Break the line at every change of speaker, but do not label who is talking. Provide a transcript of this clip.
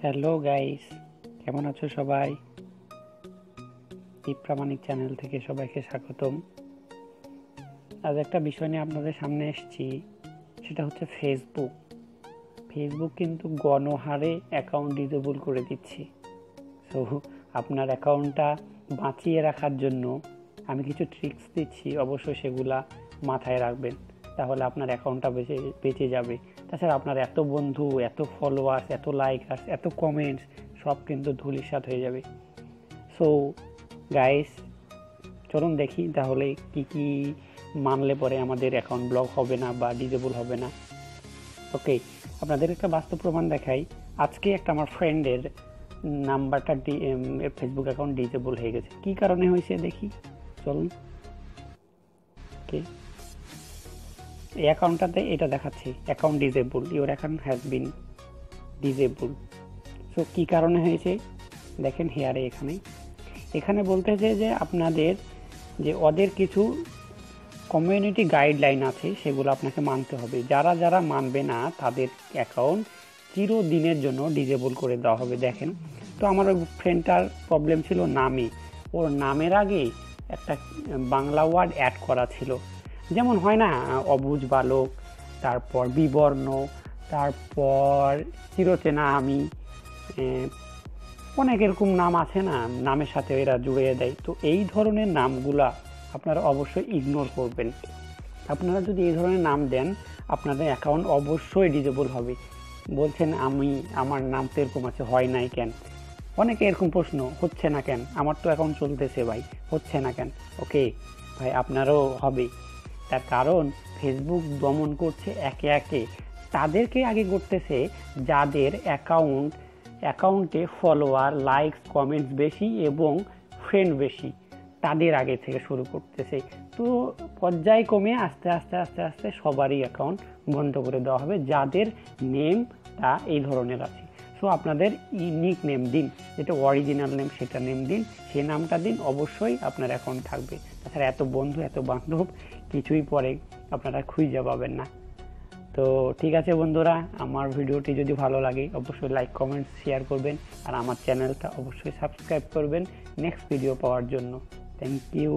Hello guys, কেমন আছো সবাই? দীপ প্রামাণিক চ্যানেল থেকে সবাইকে স্বাগতম। আজ একটা বিষয় নিয়ে আপনাদের সামনে এসেছি, সেটা হচ্ছে ফেসবুক কিন্তু গণহারে অ্যাকাউন্ট ডিসেবল করে দিচ্ছি। সো আপনার অ্যাকাউন্টটা বাঁচিয়ে রাখার জন্য আমি কিছু ট্রিক্স দিচ্ছি, অবশ্যই সেগুলা মাথায় রাখবেন, তাহলে আপনার অ্যাকাউন্টটা বেঁচে যাবে। তাছাড়া আপনার এত বন্ধু, এত ফলোয়ার্স, এত লাইকার্স, এত কমেন্টস সব কিন্তু ধূলিসাৎ হয়ে যাবে। সো গাইস, চলুন দেখি তাহলে কি মানলে পরে আমাদের অ্যাকাউন্ট ব্লক হবে না বা ডিসেবল হবে না। ওকে, আপনাদের একটা বাস্তব প্রমাণ দেখাই। আজকে একটা আমার ফ্রেন্ডের নাম্বারটা ফেসবুক অ্যাকাউন্ট ডিসেবল হয়ে গেছে। কি কারণে হয়েছে দেখি, চলুন। ওকে, এই অ্যাকাউন্টটাতে এটা দেখাচ্ছে account disable, your account has been disable. So কী কারণে হয়েছে দেখেন হেয়ারে, এখানে বলতেছে যে আপনাদের যে ওদের কিছু কমিউনিটি গাইডলাইন আছে, সেগুলো আপনাকে মানতে হবে। যারা যারা মানবে না তাদের অ্যাকাউন্ট চিরদিনের জন্য ডিসেবল করে দেওয়া হবে। দেখেন, তো আমার ওই ফ্রেন্ডটার প্রবলেম ছিল নামে, ওর নামের আগে একটা বাংলা ওয়ার্ড অ্যাড করা ছিল, যেমন হয় না অবুঝ বালক, তারপর বিবর্ণ, তারপর চিরচেনা আমি, অনেক এরকম নাম আছে না, নামের সাথে এরা জুড়িয়ে দেয়। তো এই ধরনের নামগুলা আপনারা অবশ্যই ইগনোর করবেন। আপনারা যদি এই ধরনের নাম দেন, আপনাদের অ্যাকাউন্ট অবশ্যই ডিসেবল হবে। বলছেন আমার নাম তো এরকম আছে, হয় নাই কেন? অনেকে এরকম প্রশ্ন, হচ্ছে না কেন? আমার তো অ্যাকাউন্ট চলতেছে ভাই, হচ্ছে না কেন? ওকে ভাই, আপনারও হবে। তার কারণ ফেসবুক দমন করছে একে একে, তাদেরকে আগে করতেছে যাদের অ্যাকাউন্টে ফলোয়ার, লাইকস, কমেন্টস বেশি এবং ফ্রেন্ড বেশি, তাদের আগে থেকে শুরু করতেছে। তো পর্যায়ক্রমে আস্তে আস্তে আস্তে আস্তে সবারই অ্যাকাউন্ট বন্ধ করে দেওয়া হবে যাদের নেমটা এই ধরনের আছে। সো আপনাদের ইউনিক নেম দিন, যেটা অরিজিনাল নেম সেটা নেম দিন, সেই নামটা দিন, অবশ্যই আপনার অ্যাকাউন্ট থাকবে। তাছাড়া এত বন্ধু, এত বান্ধব কিছুই পরে আপনারা খুঁজে পাবেন না। তো ঠিক আছে বন্ধুরা, আমার ভিডিওটি যদি ভালো লাগে অবশ্যই লাইক, কমেন্ট, শেয়ার করবেন, আর আমার চ্যানেলটা অবশ্যই সাবস্ক্রাইব করবেন নেক্সট ভিডিও পাওয়ার জন্য। Thank you.